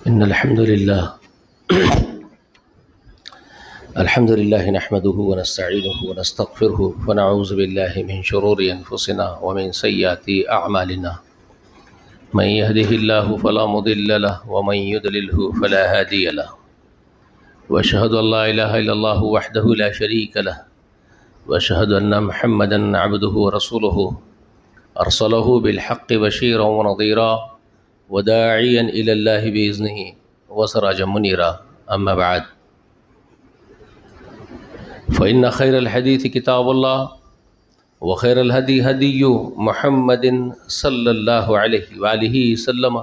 إن الحمد لله نحمده ونستعينه ونستغفره ونعوذ بالله من شرور أنفسنا ومن سيئات أعمالنا. من يهده الله فلا مضل له ومن يضلله فلا هادي له، وأشهد أن لا إله إلا الله وحده لا شريك له، وأشهد أن محمدا عبده ورسوله أرسله بالحق بشيرا ونظيرا وداعيا إلى الله بإذنه وسراجا منيرا. أما بعد، فإن خير الحديث كتاب الله، وخير الهدي هدي محمد صلى الله عليه وآله وسلم،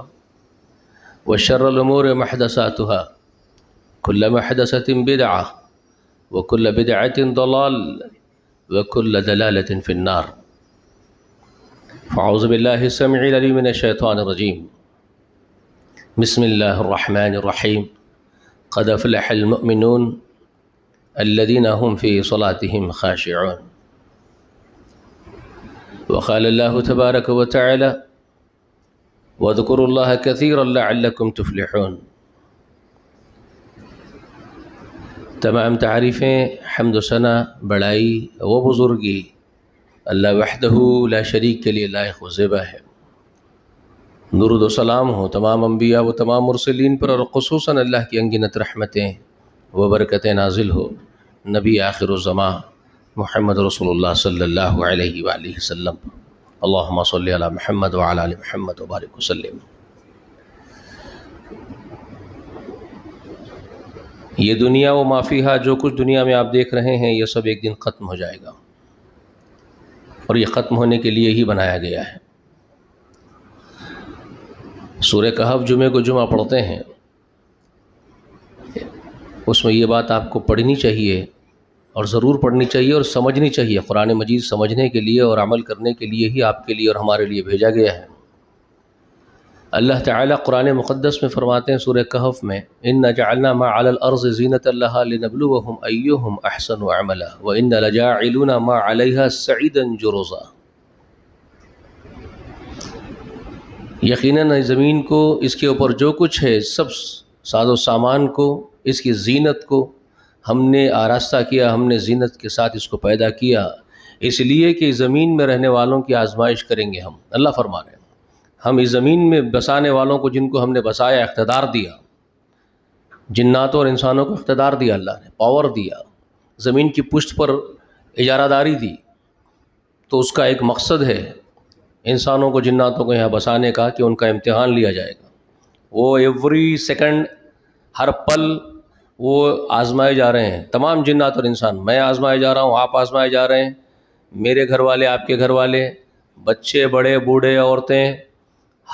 وشر الأمور محدثاتها، كل محدثة بدعة، وكل بدعة ضلال، وكل ضلالة في النار. فأعوذ بالله السميع العليم من الشيطان الرجيم. بسم الله الرحمن الرحيم. قد أفلح المؤمنون الذين هم في صلاتهم خاشعون. وقال الله تبارك وتعالى: واذكروا الله كثيرا لعلكم تفلحون. تمام تعریفیں، حمد و ثنا، بڑائی و بزرگی اللہ وحدہ لا شریک کے لیے لائق و زیبا ہے۔ درود و سلام ہو تمام انبیاء و تمام مرسلین پر، اور خصوصاً اللہ کی انگنت رحمتیں و برکتیں نازل ہو نبی آخر الزمان محمد رسول اللہ صلی اللہ علیہ وآلہ وسلم۔ اللہم صلی علی محمد وعلی آل محمد وبارک وسلم۔ یہ دنیا و ما فیہا، جو کچھ دنیا میں آپ دیکھ رہے ہیں، یہ سب ایک دن ختم ہو جائے گا، اور یہ ختم ہونے کے لیے ہی بنایا گیا ہے۔ سورہ کہف جمعے کو جمعہ پڑھتے ہیں، اس میں یہ بات آپ کو پڑھنی چاہیے، اور ضرور پڑھنی چاہیے اور سمجھنی چاہیے۔ قرآن مجید سمجھنے کے لیے اور عمل کرنے کے لیے ہی آپ کے لیے اور ہمارے لیے بھیجا گیا ہے۔ اللہ تعالیٰ قرآن مقدس میں فرماتے ہیں سورہ کہف میں: إِنَّا جَعَلْنَا مَا عَلَى الْأَرْضِ زِينَةً لَهَا لِنَبْلُوَهُمْ أَيُّهُمْ أَحْسَنُ عَمَلًا وَإِنَّا لَجَاعِلُونَ مَا عَلَيْهَا صَعِيدًا جُرُزًا۔ یقیناً زمین کو، اس کے اوپر جو کچھ ہے، سب ساز و سامان کو، اس کی زینت کو ہم نے آراستہ کیا، ہم نے زینت کے ساتھ اس کو پیدا کیا، اس لیے کہ زمین میں رہنے والوں کی آزمائش کریں گے ہم۔ اللہ فرما رہے ہیں ہم اس زمین میں بسانے والوں کو، جن کو ہم نے بسایا، اقتدار دیا، جناتوں اور انسانوں کو اقتدار دیا، اللہ نے پاور دیا، زمین کی پشت پر اجارہ داری دی، تو اس کا ایک مقصد ہے انسانوں کو، جناتوں کو یہاں بسانے کا، کہ ان کا امتحان لیا جائے گا۔ وہ ایوری سیکنڈ، ہر پل وہ آزمائے جا رہے ہیں، تمام جنات اور انسان۔ میں آزمائے جا رہا ہوں، آپ آزمائے جا رہے ہیں، میرے گھر والے، آپ کے گھر والے، بچے، بڑے، بوڑھے، عورتیں،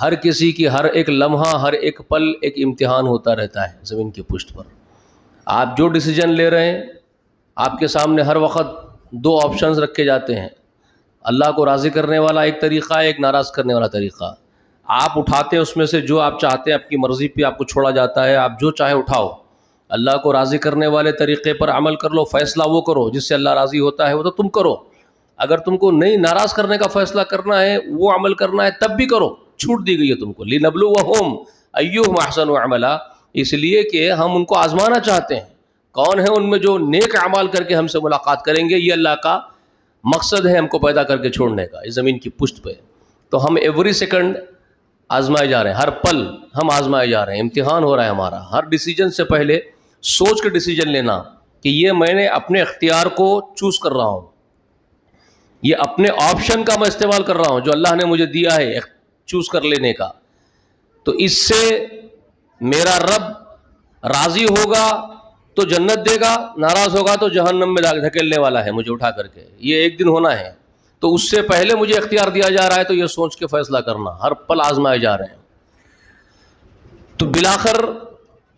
ہر کسی کی ہر ایک لمحہ، ہر ایک پل ایک امتحان ہوتا رہتا ہے زمین کی پشت پر۔ آپ جو ڈیسیجن لے رہے ہیں، آپ کے سامنے ہر وقت دو آپشنز رکھے جاتے ہیں۔ اللہ کو راضی کرنے والا ایک طریقہ ہے، ایک ناراض کرنے والا طریقہ۔ آپ اٹھاتے ہیں اس میں سے جو آپ چاہتے ہیں، اپنی مرضی پہ آپ کو چھوڑا جاتا ہے، آپ جو چاہے اٹھاؤ۔ اللہ کو راضی کرنے والے طریقے پر عمل کر لو، فیصلہ وہ کرو جس سے اللہ راضی ہوتا ہے، وہ تو تم کرو۔ اگر تم کو نہیں ناراض کرنے کا فیصلہ کرنا ہے، وہ عمل کرنا ہے، تب بھی کرو، چھوٹ دی گئی ہے تم کو۔ لِنَبْلُوَهُمْ أَيُّهُمْ أَحْسَنُ عَمَلًا، اس لیے کہ ہم ان کو آزمانا چاہتے ہیں، کون ہے ان میں جو نیک اعمال کر کے ہم سے ملاقات کریں گے۔ یہ اللہ کا مقصد ہے ہم کو پیدا کر کے چھوڑنے کا اس زمین کی پشت پہ۔ تو ہم ایوری سیکنڈ آزمائے جا رہے ہیں، ہر پل ہم آزمائے جا رہے ہیں، امتحان ہو رہا ہے ہمارا۔ ہر ڈیسیجن سے پہلے سوچ کے ڈیسیجن لینا کہ یہ میں نے اپنے اختیار کو چوز کر رہا ہوں، یہ اپنے آپشن کا میں استعمال کر رہا ہوں جو اللہ نے مجھے دیا ہے چوز کر لینے کا۔ تو اس سے میرا رب راضی ہوگا تو جنت دے گا، ناراض ہوگا تو جہنم میں دھکیلنے والا ہے مجھے اٹھا کر کے۔ یہ ایک دن ہونا ہے، تو اس سے پہلے مجھے اختیار دیا جا رہا ہے، تو یہ سوچ کے فیصلہ کرنا، ہر پل آزمائے جا رہے ہیں۔ تو بالآخر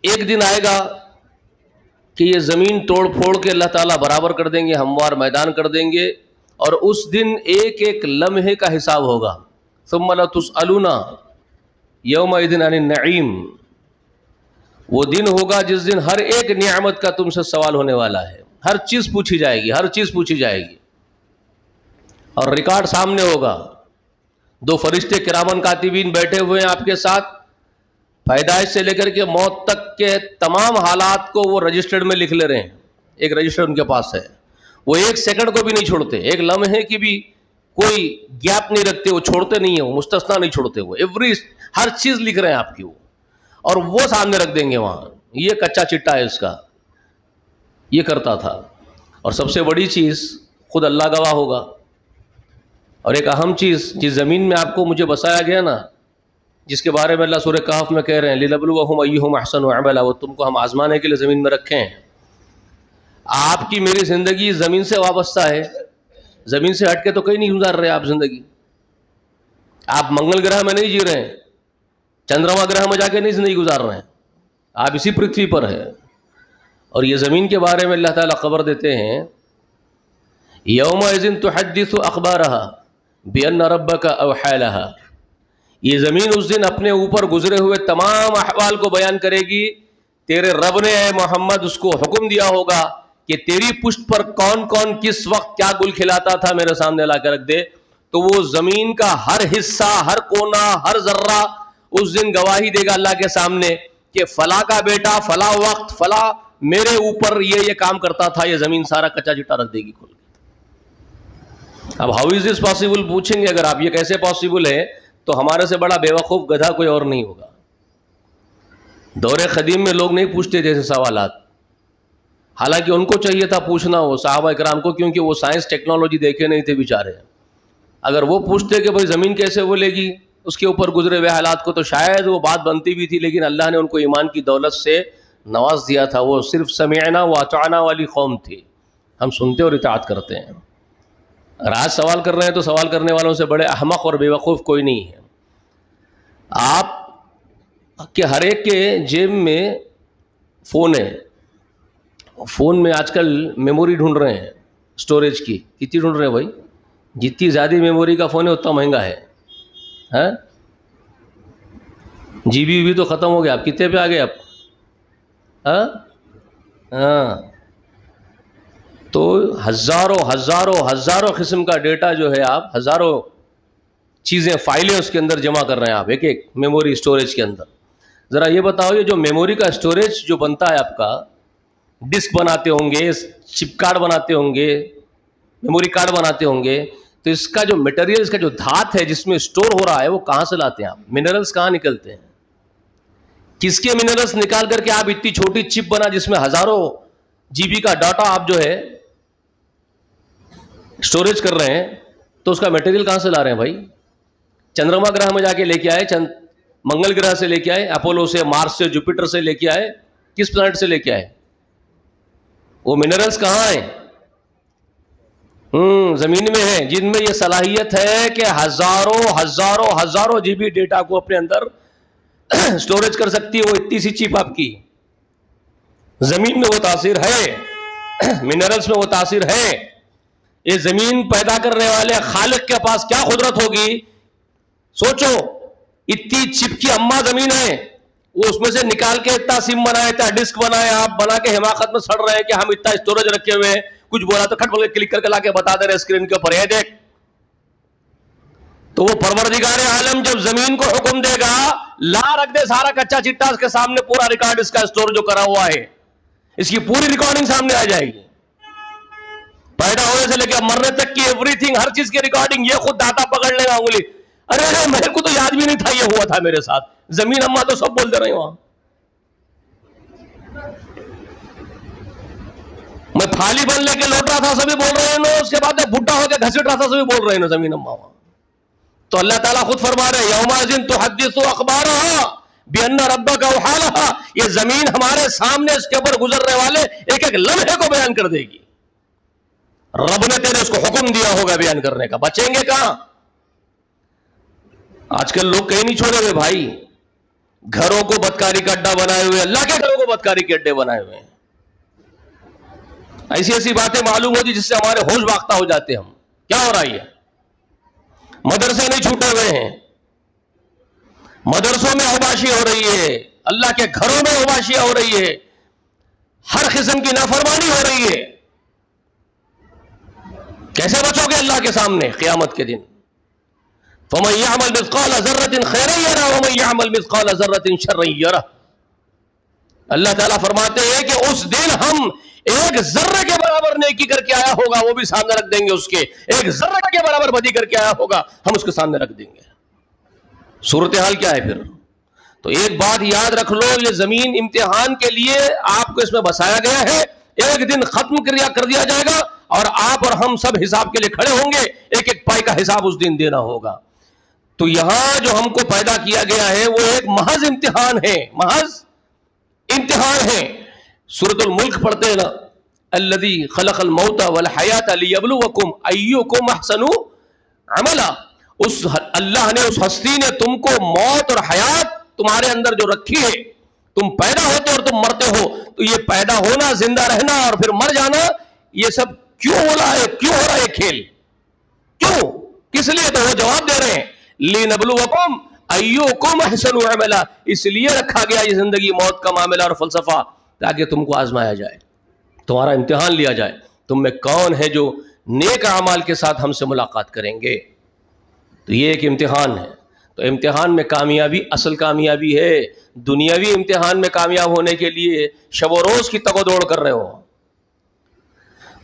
ایک دن آئے گا کہ یہ زمین توڑ پھوڑ کے اللہ تعالیٰ برابر کر دیں گے، ہموار میدان کر دیں گے، اور اس دن ایک ایک لمحے کا حساب ہوگا۔ ثم لتسألن یومئذ عن النعیم، وہ دن ہوگا جس دن ہر ایک نعمت کا تم سے سوال ہونے والا ہے، ہر چیز پوچھی جائے گی، ہر چیز پوچھی جائے گی، اور ریکارڈ سامنے ہوگا۔ دو فرشتے کرامن کاتبین بیٹھے ہوئے ہیں آپ کے ساتھ، پیدائش سے لے کر کے موت تک کے تمام حالات کو وہ رجسٹرڈ میں لکھ لے رہے ہیں. ایک رجسٹر ان کے پاس ہے, وہ ایک سیکنڈ کو بھی نہیں چھوڑتے, ایک لمحے کی بھی کوئی گیپ نہیں رکھتے, وہ چھوڑتے نہیں ہیں, وہ مستثنا نہیں چھوڑتے, وہ ہر چیز لکھ رہے ہیں آپ کی وہ, اور وہ سامنے رکھ دیں گے وہاں. یہ کچا چٹا ہے اس کا, یہ کرتا تھا. اور سب سے بڑی چیز خود اللہ گواہ ہوگا. اور ایک اہم چیز جس زمین میں آپ کو مجھے بسایا گیا نا, جس کے بارے میں اللہ سورہ کہف میں کہہ رہے ہیں لِنَبْلُوَهُمْ أَيُّهُمْ أَحْسَنُ عَمَلًا, وہ تم کو ہم آزمانے کے لیے زمین میں رکھے ہیں. آپ کی میری زندگی زمین سے وابستہ ہے, زمین سے ہٹ کے تو کہیں نہیں گزار رہے آپ زندگی. آپ منگل گرہ میں نہیں جی رہے ہیں, چندرما گرہ میں جا کے نہیں زندگی گزار رہے ہیں, آپ اسی پرتھوی پر ہے. اور یہ زمین کے بارے میں اللہ تعالیٰ خبر دیتے ہیں یومئذ تحدث اخبارها بأن ربك اوحى لها. یہ زمین اس دن اپنے اوپر گزرے ہوئے تمام احوال کو بیان کرے گی. تیرے رب نے اے محمد اس کو حکم دیا ہوگا کہ تیری پشت پر کون کون کس وقت کیا گل کھلاتا تھا میرے سامنے لا کے رکھ دے. تو وہ زمین کا ہر حصہ, ہر کونا, ہر ذرہ اس دن گواہی دے گا اللہ کے سامنے کہ فلاں کا بیٹا فلاں وقت فلاں میرے اوپر یہ کام کرتا تھا. یہ زمین سارا کچا چٹا رکھ دے گی کھول کے. اب ہاؤ از دس پاسبل پوچھیں گے اگر آپ, یہ کیسے پاسبل ہے, تو ہمارے سے بڑا بے وقوف گدھا کوئی اور نہیں ہوگا. دور قدیم میں لوگ نہیں پوچھتے جیسے سوالات, حالانکہ ان کو چاہیے تھا پوچھنا وہ صحابہ کرام کو, کیونکہ وہ سائنس ٹیکنالوجی دیکھے نہیں تھے بیچارے. اگر وہ پوچھتے کہ بھائی زمین کیسے بولے گی اس کے اوپر گزرے ہوئے حالات کو, تو شاید وہ بات بنتی بھی تھی. لیکن اللہ نے ان کو ایمان کی دولت سے نواز دیا تھا. وہ صرف سمعنا واطعنا والی قوم تھی, ہم سنتے اور اطاعت کرتے ہیں. اگر آج سوال کر رہے ہیں تو سوال کرنے والوں سے بڑے احمق اور بے وقوف کوئی نہیں ہے. آپ کے ہر ایک کے جیب میں فون ہے, فون میں آج کل میموری ڈھونڈ رہے ہیں اسٹوریج کی. کتنی ڈھونڈ رہے ہیں بھائی؟ جتنی زیادہ میموری کا فون ہے اتنا مہنگا ہے. جی بی تو ختم ہو گیا, آپ کتنے پہ آ گئے آپ؟ ہاں, تو ہزاروں قسم کا ڈیٹا جو ہے, آپ ہزاروں چیزیں فائلیں اس کے اندر جمع کر رہے ہیں آپ ایک ایک میموری اسٹوریج کے اندر. ذرا یہ بتاؤ, یہ جو میموری کا اسٹوریج جو بنتا ہے آپ کا, ڈسک بناتے ہوں گے, چپ کارڈ بناتے ہوں گے, میموری کارڈ بناتے ہوں گے, تو اس کا جو مٹیریل, اس کا جو دھات ہے جس میں اسٹور ہو رہا ہے, وہ کہاں سے لاتے ہیں آپ؟ منرلز کہاں نکلتے ہیں؟ کس کے منرلز نکال کر کے آپ اتنی چھوٹی چپ بنا جس میں ہزاروں جی بی کا ڈاٹا آپ جو ہے اسٹوریج کر رہے ہیں, تو اس کا مٹیریل کہاں سے لا رہے ہیں بھائی؟ چندرما گرہ میں جا کے لے کے آئے, منگل گرہ سے لے کے آئے, اپولو سے, مارس سے, جوپیٹر سے لے کے آئے, کس پلانٹ سے لے کے آئے؟ وہ منرلز کہاں ہیں؟ زمین میں ہیں, جن میں یہ صلاحیت ہے کہ ہزاروں جی بی ڈیٹا کو اپنے اندر اسٹوریج کر سکتی ہے. وہ اتنی سی چپ آپ کی زمین میں وہ تاثیر ہے, منرلز میں وہ تاثیر ہے. یہ زمین پیدا کرنے والے خالق کے پاس کیا قدرت ہوگی؟ سوچو, اتنی چپ کی اما زمین ہے, وہ اس میں سے نکال کے اتنا سم بنائے, اتنا ڈسک بنائے, آپ بنا کے حماقت میں سڑ رہے ہیں کہ ہم اتنا اسٹوریج رکھے ہوئے ہیں, کچھ بولا تو کھٹ بول کے کلک کر کے لا کے بتا دے رہے اسکرین کے اوپر, یہ دیکھ. تو وہ پروردگار عالم جب زمین کو حکم دے گا لا رکھ دے سارا کچا چٹا اس کے سامنے, پورا ریکارڈ اس کا اسٹور جو کرا ہوا ہے, اس کی پوری ریکارڈنگ سامنے آ جائے گی. پیدا ہونے سے لے کے مرنے تک کی ایوری تھنگ, ہر چیز کی ریکارڈنگ. یہ خود داتا پکڑ لے گا انگلی, ارے میرے کو تو یاد بھی نہیں تھا یہ ہوا تھا میرے ساتھ. زمین اما تو سب بول دے رہے ہیں وہاں. میں تھالی بن لے کے لوٹ رہا تھا سبھی بول رہے ہیں, اس کے بعد میں بھٹا ہو کے گھسٹ رہا تھا سبھی بول رہے ہیں زمین اما وہاں. تو اللہ تعالیٰ خود فرما رہے یومئذ تحدث اخبارها بأن ربك اوحى لها. یہ زمین ہمارے سامنے اس کے اوپر گزرنے والے ایک ایک لمحے کو بیان کر دے گی. رب نے تیرے اس کو حکم دیا ہوگا بیان کرنے کا, بچیں گے کہاں؟ آج کل لوگ کہیں نہیں چھوڑے ہوئے بھائی, گھروں کو بدکاری کا اڈا بنائے ہوئے, اللہ کے گھروں کو بدکاری کے اڈے بنائے ہوئے ہیں. ایسی ایسی باتیں معلوم ہوتی جس سے ہمارے ہوش باختہ ہو جاتے ہم. کیا ہو رہا ہے؟ مدرسے نہیں چھوٹے ہوئے ہیں, مدرسوں میں اوباشی ہو رہی ہے, اللہ کے گھروں میں اوباشیاں ہو رہی ہے, ہر قسم کی نافرمانی ہو رہی ہے. کیسے بچو گے اللہ کے سامنے قیامت کے دن؟ فمن يعمل مثقال ذرة خيرا يره ومن يعمل مثقال ذرة شرا يره. اللہ تعالیٰ فرماتے ہیں کہ اس دن ہم ایک ذرے کے برابر نیکی کر کے آیا ہوگا وہ بھی سامنے رکھ دیں گے، اس کے ایک ذرے کے برابر بدی کر کے آیا ہوگا ہم اس کے سامنے رکھ دیں گے. صورتحال کیا ہے پھر؟ تو ایک بات یاد رکھ لو، یہ زمین امتحان کے لیے آپ کو اس میں بسایا گیا ہے. ایک دن ختم کر دیا جائے گا اور آپ اور ہم سب حساب کے لیے کھڑے ہوں گے. ایک ایک پائی کا حساب اس دن دینا ہوگا. تو یہاں جو ہم کو پیدا کیا گیا ہے وہ ایک محض امتحان ہے، محض امتحان ہے. سورۃ الملک پڑھتے ہیں نا، الذی خلق الموت والحیات لیبلوکم ایکم احسن عملا. اس اللہ نے، اس ہستی نے تم کو موت اور حیات تمہارے اندر جو رکھی ہے، تم پیدا ہوتے اور تم مرتے ہو، تو یہ پیدا ہونا، زندہ رہنا اور پھر مر جانا، یہ سب کیوں ہو رہا ہے؟ کیوں ہو رہا ہے کھیل؟ کیوں؟ کس لیے؟ تو وہ جواب دے رہے ہیں لِنَبْلُوَكُمْ أَيُّكُمْ أَحْسَنُ عَمَلًا. اس لیے رکھا گیا یہ زندگی موت کا معاملہ اور فلسفہ، تاکہ تم کو آزمایا جائے، تمہارا امتحان لیا جائے، تم میں کون ہے جو نیک اعمال کے ساتھ ہم سے ملاقات کریں گے. تو یہ ایک امتحان ہے. تو امتحان میں کامیابی اصل کامیابی ہے. دنیاوی امتحان میں کامیاب ہونے کے لیے شب و روز کی تگ و دوڑ کر رہے ہو.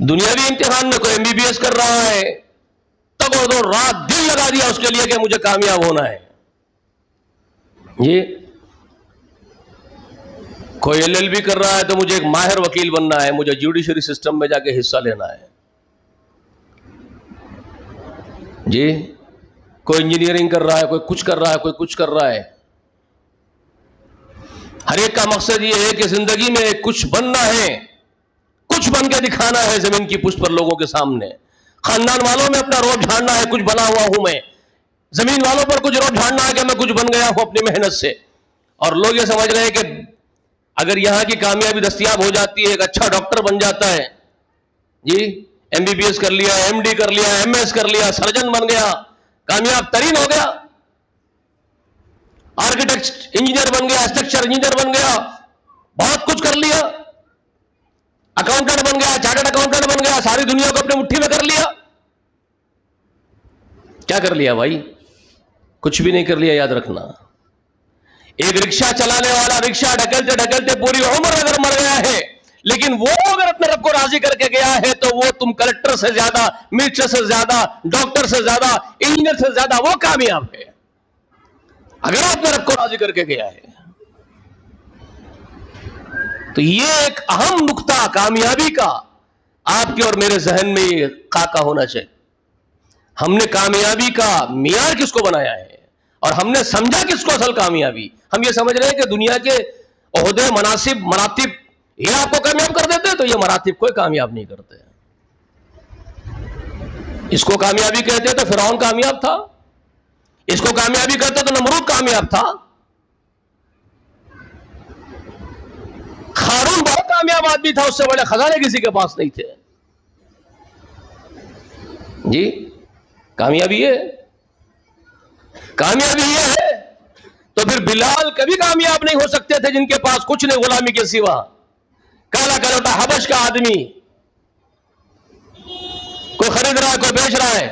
دنیاوی امتحان میں کوئی MBBS کر رہا ہے، تگ و دوڑ رات دن لگا دیا اس کے لیے کہ مجھے کامیاب ہونا ہے. یہ کوئی LLB کر رہا ہے تو مجھے ایک ماہر وکیل بننا ہے، مجھے جوڈیشری سسٹم میں جا کے حصہ لینا ہے. جی کوئی انجینئرنگ کر رہا ہے، کوئی کچھ کر رہا ہے، کوئی کچھ کر رہا ہے. ہر ایک کا مقصد یہ ہے کہ زندگی میں کچھ بننا ہے، کچھ بن کے دکھانا ہے زمین کی پشت پر لوگوں کے سامنے. خاندان والوں میں اپنا روب جھاڑنا ہے، کچھ بنا ہوا ہوں میں. زمین والوں پر کچھ روب جھاڑنا ہے کہ میں کچھ بن گیا ہوں اپنی محنت سے. اور لوگ یہ سمجھ رہے ہیں کہ اگر یہاں کی کامیابی دستیاب ہو جاتی ہے، ایک اچھا ڈاکٹر بن جاتا ہے، جی MBBS کر لیا، MD کر لیا، MS کر لیا، سرجن بن گیا، کامیاب ترین ہو گیا، آرکیٹیکٹ انجینئر بن گیا، اسٹرکچر انجینئر بن گیا، بہت کچھ کر لیا، اکاؤنٹنٹ بن گیا، چارٹرڈ اکاؤنٹنٹ بن گیا، ساری دنیا کو اپنے مٹھی میں کر لیا. کیا کر لیا بھائی؟ کچھ بھی نہیں کر لیا. یاد رکھنا، ایک رکشہ چلانے والا رکشہ ڈھکلتے ڈھکلتے پوری عمر اگر مر گیا ہے، لیکن وہ اگر اپنے رب کو راضی کر کے گیا ہے تو وہ تم کلکٹر سے زیادہ، منسٹر سے زیادہ، ڈاکٹر سے زیادہ، انجینئر سے زیادہ وہ کامیاب ہے اگر اپنے رب کو راضی کر کے گیا ہے. تو یہ ایک اہم نقطہ کامیابی کا آپ کے اور میرے ذہن میں یہ خاکہ ہونا چاہیے. ہم نے کامیابی کا معیار کس کو بنایا ہے اور ہم نے سمجھا کس کو اصل کامیابی؟ ہم یہ سمجھ رہے ہیں کہ دنیا کے عہدے، مناصب، مراتب یہ آپ کو کامیاب کر دیتے ہیں. تو یہ مراتب کوئی کامیاب نہیں کرتے. اس کو کامیابی کہتے تو فرعون کامیاب تھا، اس کو کامیابی کہتے تو نمرود کامیاب تھا. قارون بہت کامیاب آدمی تھا، اس سے بڑے خزانے کسی کے پاس نہیں تھے. جی کامیابی ہے، کامیابی یہ ہے. تو پھر بلال کبھی کامیاب نہیں ہو سکتے تھے جن کے پاس کچھ نہیں غلامی کے سوا. کالا کلوٹا حبش کا آدمی، کوئی خرید رہا ہے، کوئی بیچ رہا ہے.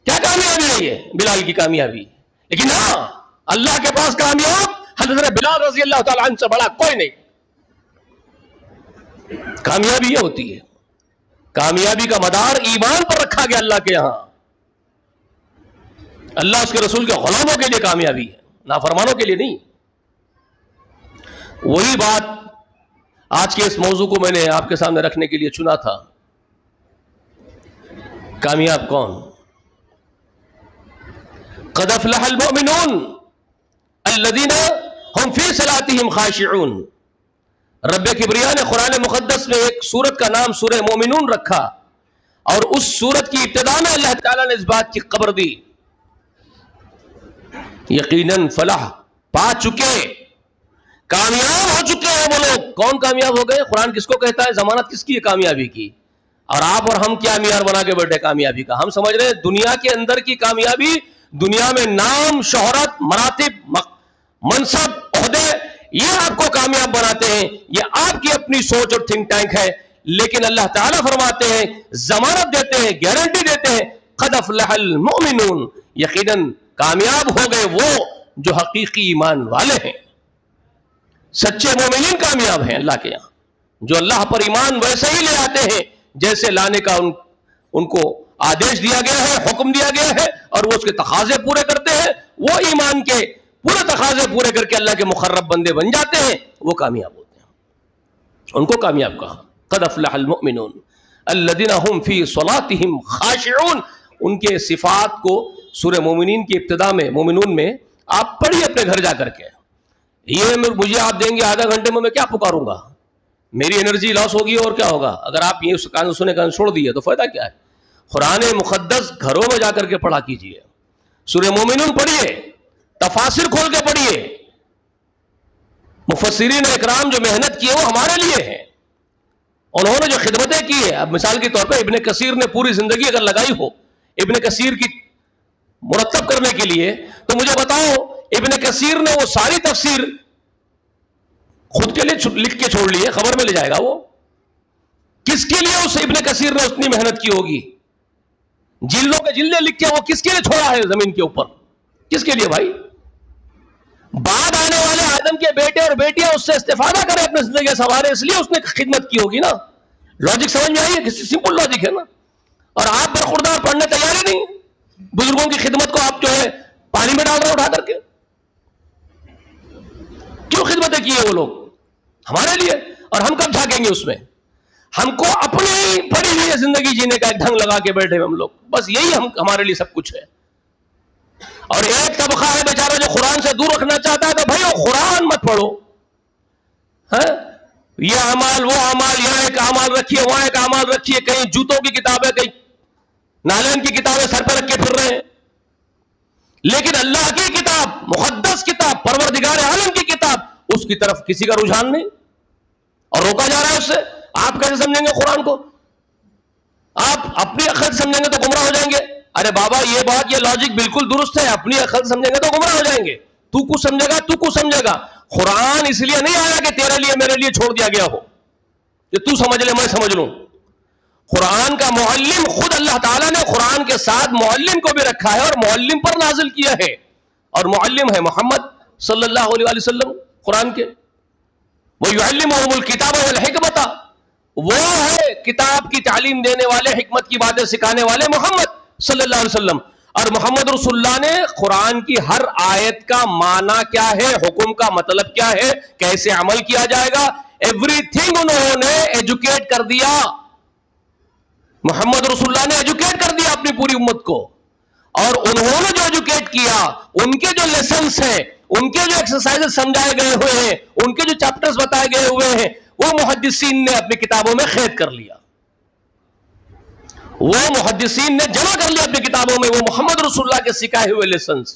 کیا کامیابی ہے یہ؟ بلال کی کامیابی. لیکن ہاں اللہ کے پاس کامیاب حضرت بلال رضی اللہ تعالیٰ عنہ سے بڑا کوئی نہیں. کامیابی یہ ہوتی ہے، کامیابی کا مدار ایمان پر رکھا گیا اللہ کے یہاں. اللہ اس کے رسول کے غلاموں کے لیے کامیابی ہے، نافرمانوں کے لیے نہیں. وہی بات آج کے اس موضوع کو میں نے آپ کے سامنے رکھنے کے لیے چنا تھا. کامیاب کون؟ قد افلح المؤمنون الذین هم فی صلاتهم خاشعون. رب کبریا نے قرآن مقدس میں ایک سورت کا نام سورہ مومنون رکھا، اور اس سورت کی ابتدا میں اللہ تعالیٰ نے اس بات کی خبر دی، یقیناً فلاح پا چکے، کامیاب ہو چکے ہیں وہ لوگ. کون کامیاب ہو گئے؟ قرآن کس کو کہتا ہے؟ ضمانت کس کی ہے کامیابی کی؟ اور آپ اور ہم کیا معیار بنا کے بیٹھے کامیابی کا؟ ہم سمجھ رہے ہیں دنیا کے اندر کی کامیابی، دنیا میں نام، شہرت، مراتب، منصب، عہدے، یہ آپ کو کامیاب بناتے ہیں. یہ آپ کی اپنی سوچ اور تھنک ٹینک ہے. لیکن اللہ تعالیٰ فرماتے ہیں، ضمانت دیتے ہیں، گارنٹی دیتے ہیں، قد افلح المؤمنون، یقیناً کامیاب ہو گئے وہ جو حقیقی ایمان والے ہیں. سچے مومنین کامیاب ہیں اللہ کے یہاں، جو اللہ پر ایمان ویسے ہی لے آتے ہیں جیسے لانے کا ان کو آدیش دیا گیا ہے، حکم دیا گیا ہے، اور وہ اس کے تقاضے پورے کرتے ہیں. وہ ایمان کے پورے تقاضے پورے کر کے اللہ کے مقرب بندے بن جاتے ہیں، وہ کامیاب ہوتے ہیں. ان کو کامیاب کہا. قد افلح المؤمنون الذین هم فی صلاتهم خاشعون. ان کے صفات کو سورہ مومنین کی ابتدا میں، مومنون میں آپ پڑھیے اپنے گھر جا کر کے. یہ مجھے آپ دیں گے آدھا گھنٹے میں کیا پکاروں گا؟ میری انرجی لاس ہوگی اور کیا ہوگا؟ اگر آپ یہ کان سنے کان چھوڑ دیے تو فائدہ کیا ہے؟ قرآن مقدس گھروں میں جا کر کے پڑھا کیجیے. سورہ مومنون پڑھیے، تفاسیر کھول کے پڑھیے. مفسرین اکرام جو محنت کی ہے وہ ہمارے لیے ہے. انہوں نے جو خدمتیں کی ہے، اب مثال کے طور پہ ابن کثیر نے پوری زندگی اگر لگائی ہو ابن کثیر کی مرتب کرنے کے لیے، تو مجھے بتاؤ ابن کثیر نے وہ ساری تفسیر خود کے لیے لکھ کے چھوڑ لی ہے، خبر میں لے جائے گا وہ. کس کے لیے اس ابن کثیر نے اتنی محنت کی ہوگی؟ جلدوں کے جلدیں لکھ کے وہ کس کے لیے چھوڑا ہے زمین کے اوپر؟ کس کے لیے بھائی؟ بعد آنے والے آدم کے بیٹے اور بیٹیاں اس سے استفادہ کریں، اپنے زندگی سنوارے، اس لیے اس نے خدمت کی ہوگی نا. لاجک سمجھ میں آئی ہے؟ کسی سمپل لاجک ہے نا. اور آپ برخوردار پڑھنے تیار ہی نہیں. بزرگوں کی خدمت کو آپ جو ہے پانی میں ڈال رہے اٹھا کر کے. کیوں خدمتیں کی ہے وہ لوگ؟ ہمارے لیے. اور ہم کب جھاگیں گے اس میں؟ ہم کو اپنی پڑی ہوئی زندگی جینے کا ایک ڈھنگ لگا کے بیٹھے ہم لوگ، بس یہی ہمارے لیے سب کچھ ہے. اور ایک طبقہ ہے بیچارہ جو قرآن سے دور رکھنا چاہتا ہے، تو بھائی وہ قرآن مت پڑھو. یہ اعمال وہ اعمال، یہاں ایک اعمال رکھیے وہاں ایک اعمال رکھیے، کہیں جوتوں کی کتابیں کہیں نالین کی کتابیں سر پہ رکھ کے پھر رہے ہیں. لیکن اللہ کی کتاب، مقدس کتاب، پروردگار عالم کی کتاب، اس کی طرف کسی کا رجحان نہیں اور روکا جا رہا ہے اس سے. آپ کیسے سمجھیں گے قرآن کو؟ آپ اپنی عقل سمجھیں گے تو گمراہ ہو جائیں گے. ارے بابا یہ بات، یہ لاجک بالکل درست ہے. اپنی عقل سمجھیں گے تو گمراہ ہو جائیں گے. تو کچھ سمجھے گا، تو کچھ سمجھے گا. قرآن اس لیے نہیں آیا کہ تیرے لیے میرے لیے چھوڑ دیا گیا ہو کہ تو سمجھ لے میں سمجھ لوں. قرآن کا معلم خود اللہ تعالیٰ نے قرآن کے ساتھ معلم کو بھی رکھا ہے اور معلم پر نازل کیا ہے. اور معلم ہے محمد صلی اللہ علیہ وسلم قرآن کے. وَيُعَلِّمُهُمُ الْكِتَابَ وَالْحِكْمَةَ، وہ ہے کتاب کی تعلیم دینے والے، حکمت کی باتیں سکھانے والے محمد صلی اللہ علیہ وسلم. اور محمد رسول اللہ نے قرآن کی ہر آیت کا معنی کیا ہے، حکم کا مطلب کیا ہے، کیسے عمل کیا جائے گا، ایوری تھنگ انہوں نے ایجوکیٹ کر دیا. محمد رسول اللہ نے ایجوکیٹ کر دیا اپنی پوری امت کو. اور انہوں نے جو ایجوکیٹ کیا، ان کے جو لیسنس ہیں، ان کے جو ایکسرسائز سمجھائے گئے ہوئے ہیں، ان کے جو چیپٹرز بتائے گئے ہوئے ہیں، وہ محدثین نے اپنی کتابوں میں قید کر لیا. وہ محدثین نے جمع کر لیا اپنی کتابوں میں وہ محمد رسول اللہ کے سکھائے ہوئے لیسنس،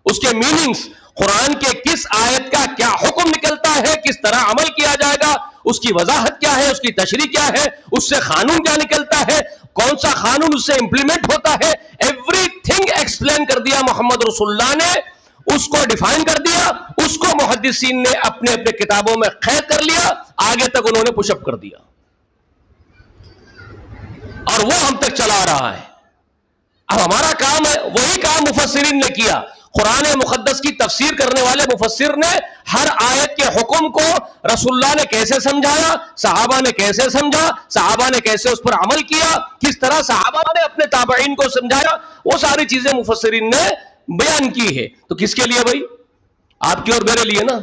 اس کے میننگز، قرآن کے کس آیت کا کیا حکم نکلتا ہے، کس طرح عمل کیا جائے گا، اس کی وضاحت کیا ہے، اس کی تشریح کیا ہے، اس سے قانون کیا نکلتا ہے، کون سا قانون اس سے امپلیمنٹ ہوتا ہے، ایوری تھنگ ایکسپلین کر دیا محمد رسول اللہ نے. اس کو ڈیفائن کر دیا، اس کو محدثین نے اپنے اپنے کتابوں میں قید کر لیا، آگے تک انہوں نے پش اپ کر دیا اور وہ ہم تک چلا رہا ہے. اب ہمارا کام ہے، وہی کام مفسرین نے کیا. قرآن مقدس کی تفسیر کرنے والے مفسر نے ہر آیت کے حکم کو رسول اللہ نے کیسے سمجھایا، صحابہ نے کیسے سمجھا، صحابہ نے کیسے اس پر عمل کیا، کس طرح صحابہ نے اپنے تابعین کو سمجھایا، وہ ساری چیزیں مفسرین نے بیان کی ہے. تو کس کے لیے بھائی؟ آپ کی اور میرے لیے نا.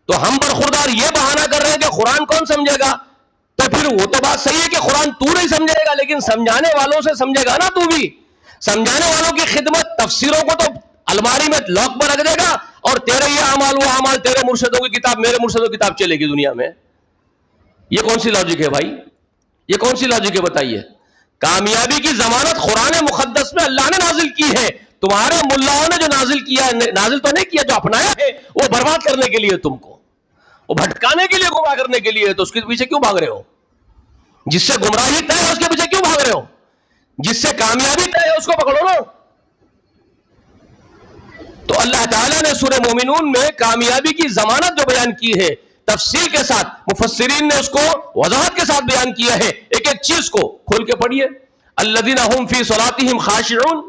تو ہم برخوردار یہ بہانہ کر رہے ہیں کہ قرآن کون سمجھے گا. تو پھر وہ تو بات صحیح ہے کہ قرآن تو نہیں سمجھے گا، لیکن سمجھانے والوں سے سمجھے گا نا تو بھی. سمجھانے والوں کی خدمت، تفسیروں کو تو الماری میں لاک پر رکھ دے گا، اور تیرے یہ اعمال وہ اعمال، تیرے مرشدوں کی کتاب میرے مرشدوں کی کتاب چلے گی دنیا میں. یہ کون سی لاجک ہے بھائی؟ یہ کون سی لاجک ہے بتائیے؟ کامیابی کی ضمانت قرآن مقدس میں اللہ نے نازل کی ہے. تمہارے ملاؤں نے جو نازل کیا ہے، نازل تو نہیں کیا، جو اپنایا ہے وہ برباد کرنے کے لیے، تم کو وہ بھٹکانے کے لیے، گمراہ کرنے کے لیے. تو اس کے پیچھے کیوں بھاگ رہے ہو؟ جس سے گمراہی طے ہے اس کے پیچھے کیوں بھاگ رہے ہو؟ جس سے کامیابی طے ہے اس کو پکڑو نا. تو اللہ تعالیٰ نے سورہ مومنون میں کامیابی کی ضمانت جو بیان کی ہے، تفصیل کے ساتھ مفسرین نے اس کو وضاحت کے ساتھ بیان کیا ہے. ایک ایک چیز کو کھول کے پڑھیے. الذین هم فی صلاتهم خاشعون،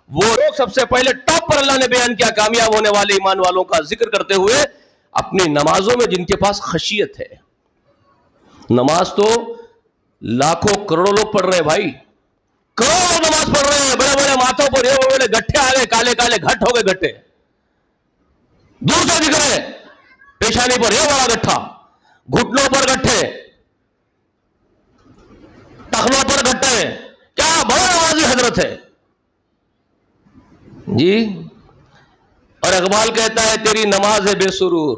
وہ لوگ سب سے پہلے ٹاپ پر اللہ نے بیان کیا کامیاب ہونے والے ایمان والوں کا ذکر کرتے ہوئے اپنی نمازوں میں جن کے پاس خشیت ہے. نماز تو لاکھوں کروڑوں لوگ پڑھ رہے ہیں بھائی، کروڑوں نماز پڑھ رہے ہیں، بڑے بڑے ماتھوں پر یہ بڑے گٹھے آ گئے، کالے کالے گھٹ ہو گئے گٹھے، دور سے دکھ رہے، پیشانی پر یہ بڑا گٹھا، گھٹنوں پر گٹھے، ٹخنوں پر گٹھے، کیا بڑا نمازی حضرت ہے جی. اور اقبال کہتا ہے تیری نماز ہے بے سرور،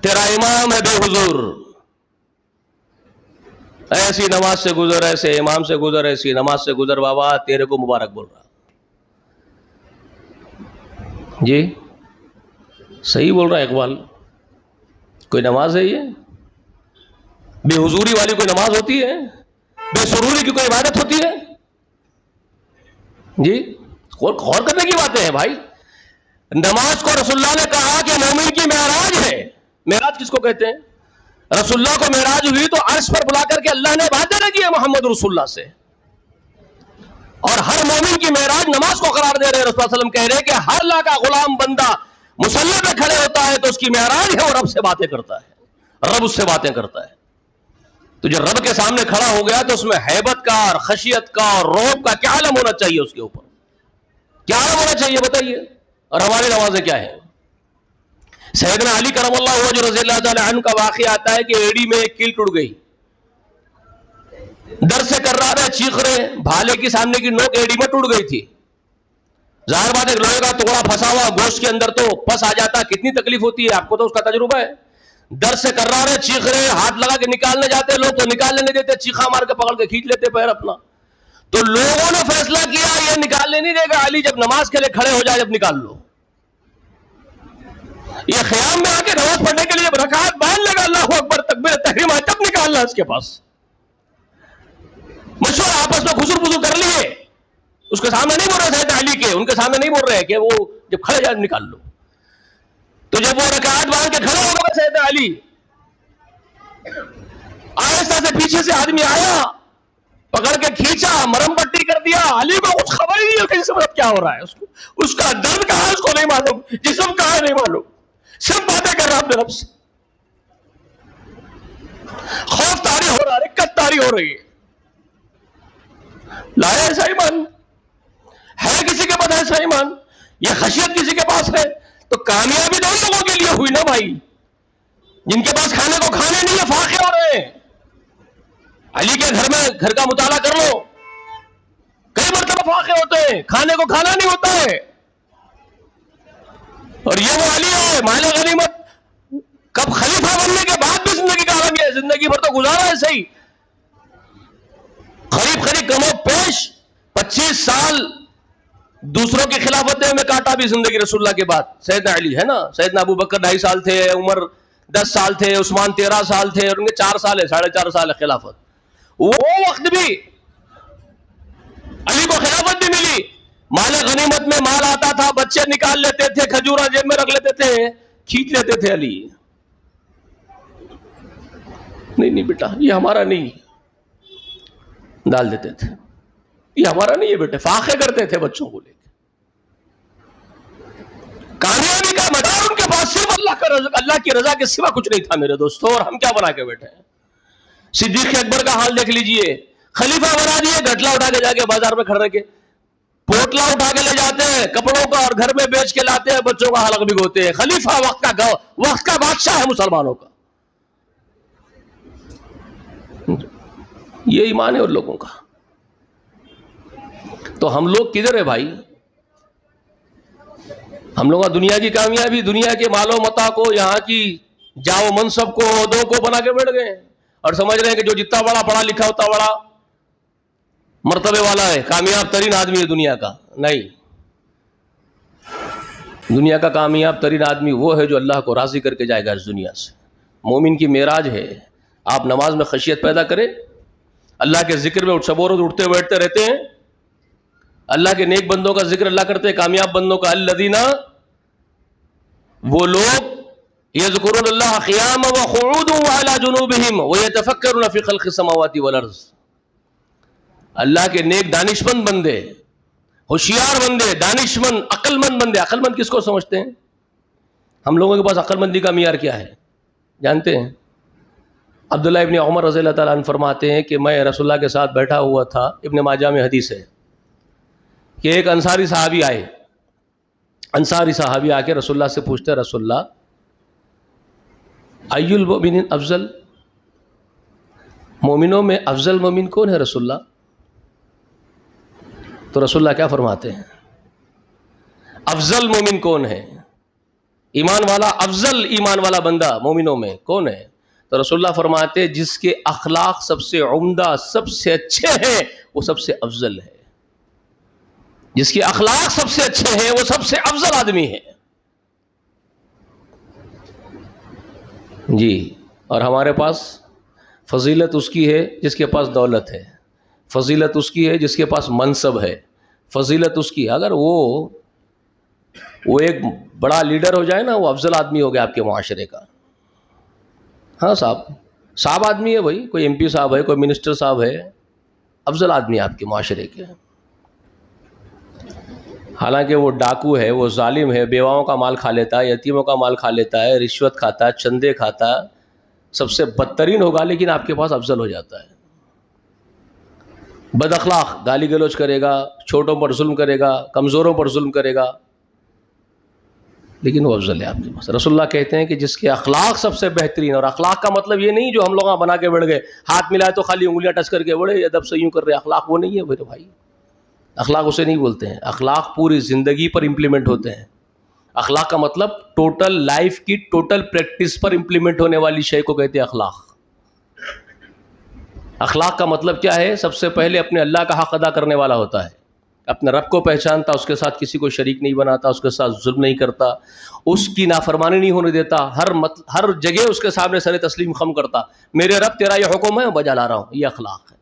تیرا امام ہے بے حضور، ایسی نماز سے گزر، ایسے امام سے گزر، ایسی نماز سے گزر بابا، تیرے کو مبارک بول رہا جی. صحیح بول رہا ہے اقبال. کوئی نماز ہے یہ؟ بے حضوری والی کوئی نماز ہوتی ہے؟ بے سروری کی کوئی عبادت ہوتی ہے جی؟ غور کرنے کی باتیں ہیں بھائی. نماز کو رسول اللہ نے کہا کہ مومن کی معراج ہے. معراج کس کو کہتے ہیں؟ رسول اللہ کو معراج ہوئی تو عرش پر بلا کر کے اللہ نے باتیں لگی ہے محمد رسول اللہ سے، اور ہر مومن کی معراج نماز کو قرار دے رہے ہیں. رسول اللہ علیہ وسلم کہہ رہے ہیں کہ ہر اللہ کا غلام بندہ مصلی پہ کھڑے ہوتا ہے تو اس کی معراج ہے، اور رب سے باتیں کرتا ہے، رب اس سے باتیں کرتا ہے. تو جو رب کے سامنے کھڑا ہو گیا تو اس میں ہیبت کا اور خشیت کا اور رعب کا کیا علم ہونا چاہیے، اس کے اوپر کیا علم ہونا چاہیے بتائیے. اور ہماری نمازیں کیا ہیں؟ سیدنا علی کرم اللہ وجہ رضی اللہ تعالی عنہ کا واقعہ آتا ہے کہ ایڑی میں ایک کیل ٹوٹ گئی، در سے کر رہا ہے، چیخ رہے، بھالے کی سامنے کی نوک ایڑی میں ٹوٹ گئی تھی. ظاہر بات ہے لوہے کا ٹکڑا پھنسا ہوا گوشت کے اندر تو پھنس آ جاتا، کتنی تکلیف ہوتی ہے، آپ کو تو اس کا تجربہ ہے. در سے کر رہا ہے، چیخ رہے، ہاتھ لگا کے نکالنے جاتے لوگ تو نکالنے نہیں دیتے، چیخا مار کے پکڑ کے کھینچ لیتے پیر اپنا. تو لوگوں نے فیصلہ کیا یہ نکالنے نہیں دے گا، علی جب نماز کے لیے کھڑے ہو جائے جب نکال لو. یہ خیام میں آ کے نماز پڑھنے کے لیے رکعت باندھ لے گا، اللہ اکبر تکبیر تحریم ہے، تب نکالنا اس کے پاس. مشورہ آپس میں خسر پسر کر لیے، اس کے سامنے نہیں بول رہے سیدنا علی کے، ان کے سامنے نہیں بول رہے کہ وہ جب کھڑے جائے نکال لو. تو جب وہ رکعت باندھ کے کھڑے ہو گئے سیدنا علی، آہستہ سے پیچھے سے آدمی آیا، پکڑ کے کھینچا، مرم پٹی کر دیا. علی کو کچھ خبر ہی نہیں ہے کہ اس وقت کیا ہو رہا ہے، اس کا درد کہاں ہے اس کو نہیں معلوم، جسم کہاں ہے نہیں معلوم، صرف باتیں کر رہا اپنے رب سے. خوف طاری ہو رہا ہے، رکت طاری ہو رہی ہے. لایا ایسا ایمان ہے کسی کے پاس؟ ایسا ایمان، یہ خشیت کسی کے پاس ہے؟ تو کامیابی تو ان لوگوں کے لیے ہوئی نا بھائی جن کے پاس کھانے کو کھانے نہیں ہے، فاقے ہو رہے ہیں. علی کے گھر میں گھر کا مطالعہ کر لو، کئی مرتبہ فاقے ہوتے ہیں، کھانے کو کھانا نہیں ہوتا ہے. اور یہ وہ علی ہے مال غنیمت کب خلیفہ بننے کے بعد بھی زندگی کا رنگ ہے، زندگی بھر تو گزارا ہے صحیح، قریب کم و پیش 25 سال دوسروں کی خلافتیں میں کاٹا بھی زندگی رسول اللہ کے بعد. سیدنا علی ہے نا، سیدنا ابو بکر 2.5 سال تھے، عمر 10 سال تھے، عثمان 13 سال تھے، اور ان کے 4 سال ہے، 4.5 سال ہے خلافت. وہ وقت بھی علی کو خلافت بھی ملی، مال غنیمت میں مال آتا تھا، بچے نکال لیتے تھے، کھجورا جیب میں رکھ لیتے تھے، کھینچ لیتے تھے. علی نہیں بیٹا یہ ہمارا نہیں، ڈال دیتے تھے، یہ ہمارا نہیں ہے بیٹے، فاخے کرتے تھے بچوں کو لے کے. کامیابی کا مدار ان کے پاس صرف اللہ کی رضا کے سوا کچھ نہیں تھا میرے دوستوں. اور ہم کیا بنا کے بیٹھے ہیں؟ صدیق اکبر کا حال دیکھ لیجئے، خلیفہ بنا دیے، گٹلا اٹھا کے جا کے بازار میں کھڑے کے پوٹلا اٹھا کے لے جاتے ہیں کپڑوں کا، اور گھر میں بیچ کے لاتے ہیں، بچوں کا حلق بھگوتے ہیں. خلیفہ وقت کا بادشاہ ہے مسلمانوں کا. یہ ایمان ہے ان لوگوں کا. تو ہم لوگ کدھر ہے بھائی؟ ہم لوگ دنیا کی کامیابی، دنیا کے مال و متاع کو، یہاں کی جاؤ منصب کو، عہدوں کو بنا کے بیٹھ گئے اور سمجھ رہے ہیں کہ جو جتنا بڑا پڑھا لکھا ہوتا بڑا مرتبے والا ہے، کامیاب ترین آدمی ہے دنیا کا. نہیں، دنیا کا کامیاب ترین آدمی وہ ہے جو اللہ کو راضی کر کے جائے گا اس دنیا سے. مومن کی معراج ہے، آپ نماز میں خشیت پیدا کریں، اللہ کے ذکر میں سب روز اٹھتے بیٹھتے رہتے ہیں، اللہ کے نیک بندوں کا ذکر اللہ کرتے ہیں، کامیاب بندوں کا. الذین، وہ لوگ یذکرون اللہ قیاما وقعودا وعلی جنوبہم ویتفکرون فی خلق السماوات والارض، اللہ کے نیک دانشمند بندے، ہوشیار بندے، دانشمند، عقل مند بندے. عقل مند کس کو سمجھتے ہیں؟ ہم لوگوں کے پاس عقل مندی کا معیار کیا ہے جانتے ہیں؟ عبداللہ ابن عمر رضی اللہ تعالیٰ عنہ فرماتے ہیں کہ میں رسول اللہ کے ساتھ بیٹھا ہوا تھا، ابن ماجہ میں حدیث ہے کہ ایک انصاری صحابی آئے. انصاری صحابی آ کے رسول اللہ سے پوچھتے ہیں، رسول اللہ ای المؤمنین افضل، مومنوں میں افضل مومن کون ہے رسول اللہ؟ تو رسول اللہ کیا فرماتے ہیں؟ افضل مومن کون ہے؟ ایمان والا، افضل ایمان والا بندہ مومنوں میں کون ہے؟ تو رسول اللہ فرماتے ہیں جس کے اخلاق سب سے عمدہ، سب سے اچھے ہیں، وہ سب سے افضل ہے. جس کے اخلاق سب سے اچھے ہیں وہ سب سے افضل آدمی ہے. جی، اور ہمارے پاس فضیلت اس کی ہے جس کے پاس دولت ہے، فضیلت اس کی ہے جس کے پاس منصب ہے، فضیلت اس کی. اگر وہ ایک بڑا لیڈر ہو جائے نا، وہ افضل آدمی ہو گیا آپ کے معاشرے کا. ہاں صاحب آدمی ہے بھائی، کوئی ایم پی صاحب ہے، کوئی منسٹر صاحب ہے، افضل آدمی ہے آپ کے معاشرے کے. حالانکہ وہ ڈاکو ہے، وہ ظالم ہے، بیواؤں کا مال کھا لیتا ہے، یتیموں کا مال کھا لیتا ہے، رشوت کھاتا ہے، چندے کھاتا ہے، سب سے بدترین ہوگا، لیکن آپ کے پاس افضل ہو جاتا ہے. بد اخلاق، گالی گلوچ کرے گا، چھوٹوں پر ظلم کرے گا، کمزوروں پر ظلم کرے گا، لیکن وہ افضل ہے آپ کے پاس. رسول اللہ کہتے ہیں کہ جس کے اخلاق سب سے بہترین، اور اخلاق کا مطلب یہ نہیں جو ہم لوگ بنا کے بڑھ گئے، ہاتھ ملائے تو خالی انگلیاں ٹچ کر کے بڑے ادب سے یوں کر رہے. اخلاق وہ نہیں ہے میرے بھائی، اخلاق اسے نہیں بولتے ہیں. اخلاق پوری زندگی پر امپلیمنٹ ہوتے ہیں. اخلاق کا مطلب ٹوٹل لائف کی ٹوٹل پریکٹس پر امپلیمنٹ ہونے والی شے کو کہتے ہیں اخلاق. اخلاق کا مطلب کیا ہے؟ سب سے پہلے اپنے اللہ کا حق ادا کرنے والا ہوتا ہے، اپنے رب کو پہچانتا، اس کے ساتھ کسی کو شریک نہیں بناتا، اس کے ساتھ ظلم نہیں کرتا، اس کی نافرمانی نہیں ہونے دیتا، ہر جگہ اس کے سامنے سر تسلیم خم کرتا. میرے رب تیرا یہ حکم ہے، بجا لا رہا ہوں. یہ اخلاق ہے.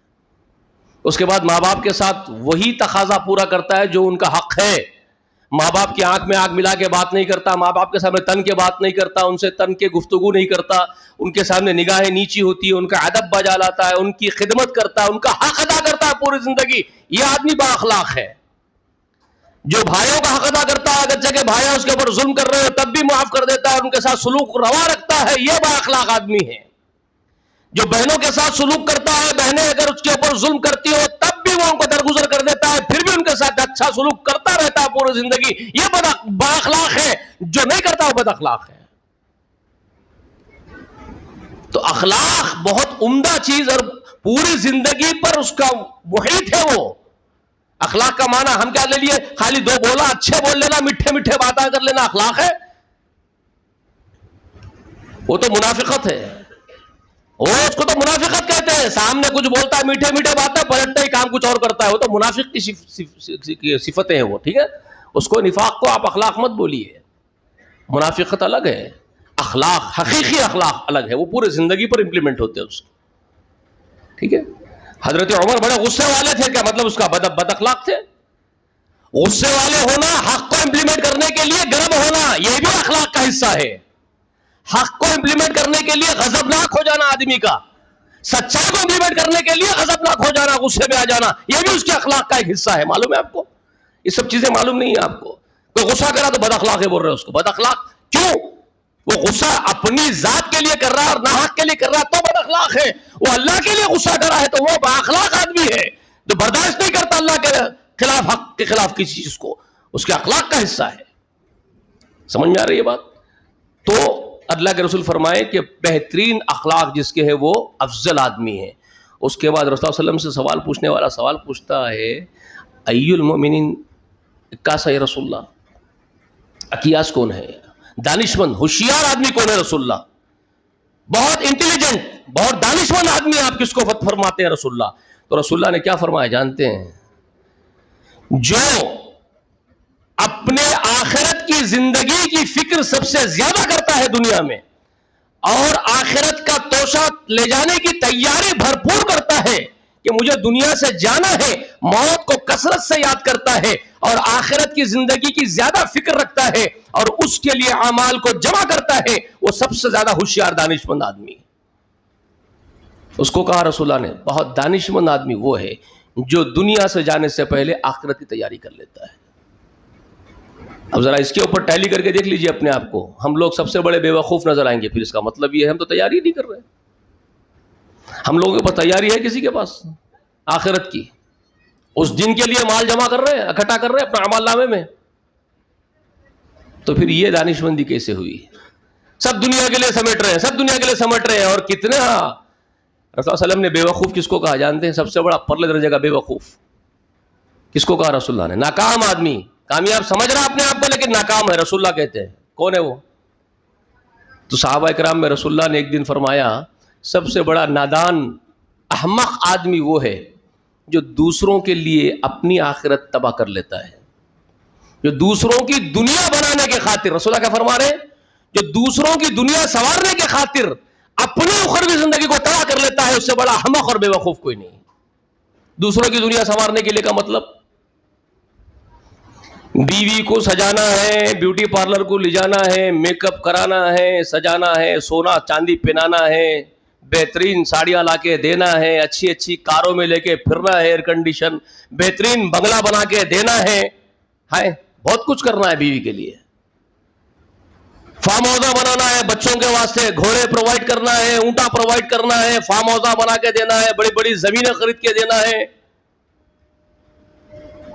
اس کے بعد ماں باپ کے ساتھ وہی تقاضا پورا کرتا ہے جو ان کا حق ہے. ماں باپ کی آنکھ میں آنکھ ملا کے بات نہیں کرتا، ماں باپ کے سامنے تن کے بات نہیں کرتا، ان سے تن کے گفتگو نہیں کرتا، ان کے سامنے نگاہیں نیچی ہوتی ہے، ان کا ادب بجا لاتا ہے، ان کی خدمت کرتا ہے، ان کا حق ادا کرتا ہے پوری زندگی. یہ آدمی با اخلاق ہے. جو بھائیوں کا حق ادا کرتا ہے، اگرچہ کہ بھائی اس کے اوپر ظلم کر رہے ہو تب بھی معاف کر دیتا ہے، ان کے ساتھ سلوک روا رکھتا ہے، یہ با اخلاق آدمی ہے. جو بہنوں کے ساتھ سلوک کرتا ہے، بہنیں اگر اس کے اوپر ظلم کرتی ہو تب بھی وہ ان کو درگزر کر دیتا ہے، پھر بھی ان کے ساتھ اچھا سلوک کرتا رہتا ہے پوری زندگی، یہ با اخلاق ہے. جو نہیں کرتا وہ بد اخلاق ہے. تو اخلاق بہت عمدہ چیز اور پوری زندگی پر اس کا محیط ہے. وہ اخلاق کا معنی ہم کیا لے لیے؟ خالی دو بولا اچھے بول لینا، میٹھے میٹھے باتیں کر لینا اخلاق ہے؟ وہ تو منافقت ہے. اس کو تو منافقت کہتے ہیں. سامنے کچھ بولتا ہے میٹھے میٹھے باتیں، پلٹتے ہی کام کچھ اور کرتا ہے. وہ تو منافق کی صفتیں ہیں وہ. ٹھیک ہے، اس کو نفاق کو آپ اخلاق مت بولیے. منافقت الگ ہے، اخلاق حقیقی اخلاق الگ ہے، وہ پورے زندگی پر امپلیمنٹ ہوتے ہیں اس کو. ٹھیک ہے. حضرت عمر بڑے غصے والے تھے، کیا مطلب اس کا بد اخلاق تھے؟ غصے والے ہونا، حق کو امپلیمنٹ کرنے کے لیے گرم ہونا، یہ بھی اخلاق کا حصہ ہے. حق کو امپلیمنٹ کرنے کے لیے غضبناک ہو جانا آدمی کا، سچائی کو امپلیمنٹ کرنے کے لیے غضبناک ہو جانا، غصے میں آ جانا، یہ بھی اس کے اخلاق کا ایک حصہ ہے. معلوم ہے آپ کو؟ یہ سب چیزیں معلوم نہیں ہیں آپ کو. کوئی غصہ کرا تو بد اخلاق ہے بول رہے اس کو. بد اخلاق کیوں؟ وہ غصہ اپنی ذات کے لیے کر رہا ہے اور ناحق کے لیے کر رہا ہے تو بد اخلاق ہے. وہ اللہ کے لیے غصہ کرا ہے تو وہ با اخلاق آدمی ہے، جو برداشت نہیں کرتا اللہ کے خلاف، حق کے خلاف کسی چیز کو. اس کے اخلاق کا حصہ ہے. سمجھ میں آ رہی ہے بات؟ تو اللہ کے رسول فرمائے کہ بہترین اخلاق جس کے ہے وہ افضل آدمی ہے. اس کے بعد رسول اللہ صلی اللہ علیہ وسلم سے سوال پوچھنے والا سوال پوچھتا ہے، ای المؤمنین اکاسا یا رسول اللہ، اکیاس کون ہے؟ دانشمند ہوشیار آدمی کون ہے رسول اللہ؟ بہت انٹیلیجنٹ، بہت دانشمند آدمی آپ کس کو فرماتے ہیں رسول اللہ؟ تو رسول اللہ نے کیا فرمایا جانتے ہیں؟ جو اپنے آخرت کی زندگی کی فکر سب سے زیادہ کرتا ہے دنیا میں، اور آخرت کا توشہ لے جانے کی تیاری بھرپور کرتا ہے کہ مجھے دنیا سے جانا ہے، موت کو کثرت سے یاد کرتا ہے اور آخرت کی زندگی کی زیادہ فکر رکھتا ہے اور اس کے لیے اعمال کو جمع کرتا ہے، وہ سب سے زیادہ ہوشیار دانشمند آدمی. اس کو کہا رسول اللہ نے بہت دانشمند آدمی وہ ہے جو دنیا سے جانے سے پہلے آخرت کی تیاری کر لیتا ہے. اب ذرا اس کے اوپر ٹیلی کر کے دیکھ لیجئے اپنے آپ کو. ہم لوگ سب سے بڑے بے وقوف نظر آئیں گے. پھر اس کا مطلب یہ ہے ہم تو تیاری نہیں کر رہے. ہم لوگوں کے پاس تیاری ہے کسی کے پاس آخرت کی؟ اس دن کے لیے مال جمع کر رہے ہیں, اکٹھا کر رہے ہیں اپنے اعمال نامے میں. تو پھر یہ دانشمندی کیسے ہوئی؟ سب دنیا کے لیے سمیٹ رہے ہیں, سب دنیا کے لیے سمیٹ رہے ہیں. اور کتنے رسول اللہ علیہ وسلم نے بے وقوف کس کو کہا جانتے ہیں؟ سب سے بڑا پرلے درجے کا بے وقوف کس کو کہا رسول اللہ نے؟ ناکام آدمی. کامیاب سمجھ رہا اپنے آپ کو لیکن ناکام ہے, رسول اللہ کہتے ہیں. کون ہے وہ؟ تو صحابہ کرام میں رسول اللہ نے ایک دن فرمایا سب سے بڑا نادان احمق آدمی وہ ہے جو دوسروں کے لیے اپنی آخرت تباہ کر لیتا ہے, جو دوسروں کی دنیا بنانے کے خاطر, رسول اللہ کیا فرما رہے ہیں, جو دوسروں کی دنیا سنوارنے کے خاطر اپنی اخروی زندگی کو تباہ کر لیتا ہے, اس سے بڑا احمق اور بے وقوف کوئی نہیں. دوسروں کی دنیا سنوارنے کے لیے کا مطلب بیوی کو سجانا ہے, بیوٹی پارلر کو لے جانا ہے, میک اپ کرانا ہے, سجانا ہے, سونا چاندی پہنانا ہے, بہترین ساڑیاں لا کے دینا ہے, اچھی اچھی کاروں میں لے کے پھرنا ہے, ایئر کنڈیشن بہترین بنگلہ بنا کے دینا ہے. بہت کچھ کرنا ہے بیوی کے لیے. فارم ہاؤس بنانا ہے بچوں کے واسطے, گھوڑے پرووائڈ کرنا ہے, اونٹا پرووائڈ کرنا ہے, فارم ہاؤس بنا کے دینا ہے, بڑی بڑی زمینیں خرید کے دینا ہے.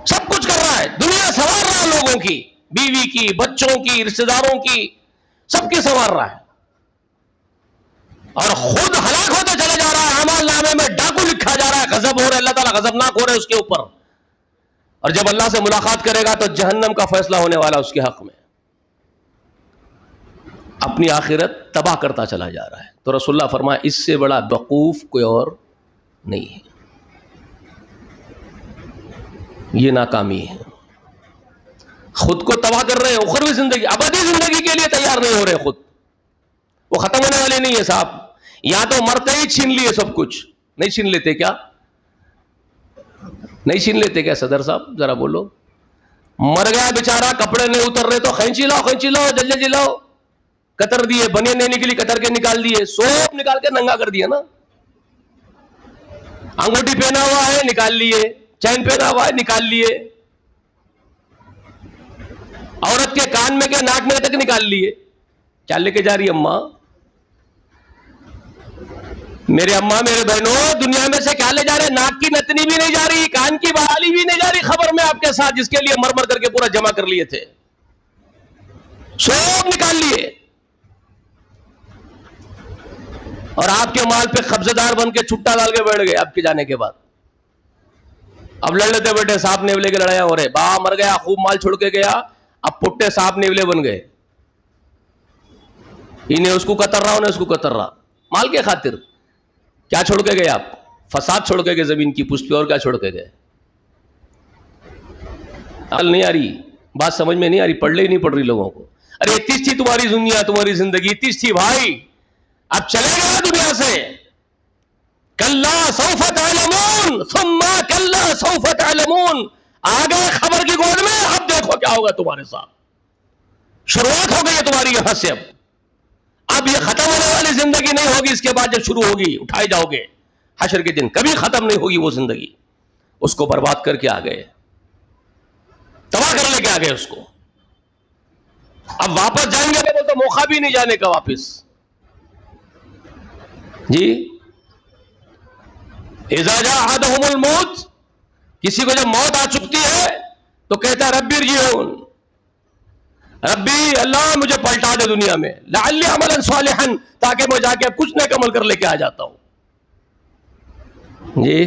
سب کچھ کر رہا ہے, دنیا سنوار رہا ہے لوگوں کی, بیوی کی, بچوں کی, رشتہ داروں کی, سب کی سنوار رہا ہے. اور خود ہلاک ہوتے چلا جا رہا ہے. اعمال نامے میں ڈاکو لکھا جا رہا ہے. غضب ہو رہا ہے, اللہ تعالیٰ غضبناک ہو رہا ہے اس کے اوپر. اور جب اللہ سے ملاقات کرے گا تو جہنم کا فیصلہ ہونے والا اس کے حق میں. اپنی آخرت تباہ کرتا چلا جا رہا ہے. تو رسول اللہ فرمایا اس سے بڑا بیوقوف کوئی اور نہیں ہے. یہ ناکامی ہے. خود کو تباہ کر رہے ہیں, اخروی زندگی, ابدی زندگی کے لیے تیار نہیں ہو رہے. خود وہ ختم ہونے والے نہیں ہے صاحب. یا تو مرتے ہی چھین لیے سب کچھ. نہیں چھین لیتے کیا؟ نہیں چھین لیتے کیا صدر صاحب؟ ذرا بولو. مر گیا بیچارہ, کپڑے نہیں اتر رہے تو خینچی لاؤ, خینچی لاؤ, جلدی لاؤ. قطر دیے, بنی نہیں نکلی, قطر کے نکال دیے, سوپ نکال کے ننگا کر دیا نا. انگوٹھی پہنا ہوا ہے نکال لیے, چین پہنا ہوا ہے نکال لیے, عورت کے کان میں کے ناک میں تک نکال لیے. کیا لے کے جا رہی اماں؟ میرے اماں, میرے بہنوں, دنیا میں سے کیا لے جا رہے؟ ناک کی نتنی بھی نہیں جا رہی, کان کی بحالی بھی نہیں جا رہی. خبر میں آپ کے ساتھ جس کے لیے مر مر کر کے پورا جمع کر لیے تھے, سوپ نکال لیے. اور آپ کے مال پہ قبضہ دار بن کے چھٹا ڈال کے بیٹھ گئے آپ کے جانے کے بعد. اب لڑ لیتے بیٹھے, سانپ نیولے کے لڑائیاں ہو رہے. باپ مر گیا, خوب مال چھوڑ کے گیا, اب پٹے سانپ نیولے بن گئے. انہیں اس کو کتر رہا, انہیں اس کو کتر رہا, مال کے خاطر. کیا چھوڑ کے گئے آپ؟ فساد چھوڑ کے گئے زمین کی پشت پہ. اور کیا چھوڑ کے گئے؟ عقل نہیں آ رہی, بات سمجھ میں نہیں آ رہی, پڑھ لے ہی نہیں پڑھ رہی لوگوں کو. ارے 30 تھی تمہاری دنیا, تمہاری زندگی 30 تھی بھائی, اب چلے گئے دنیا سے. کلا سوف تعلمون ثم کلا سوف تعلمون. آگے خبر کی گود میں, اب دیکھو کیا ہوگا تمہارے ساتھ. شروعات ہو گئی ہے تمہاری یہاں سے. اب یہ ختم ہونے والی زندگی نہیں ہوگی. اس کے بعد جب شروع ہوگی, اٹھائے جاؤ گے حشر کے دن, کبھی ختم نہیں ہوگی وہ زندگی. اس کو برباد کر کے آ گئے, تباہ کر لے کے آ گئے اس کو. اب واپس جائیں گے تو موقع بھی نہیں جانے کا واپس. جی, اذا جاء احدهم الموت, کسی کو جب موت آ چکتی ہے تو کہتا ہے ربی ارجعون, ربی اللہ مجھے پلٹا دے دنیا میں, لعلی عملا صالحا, تاکہ میں جا کے کچھ نیک عمل کر لے کے آ جاتا ہوں. جی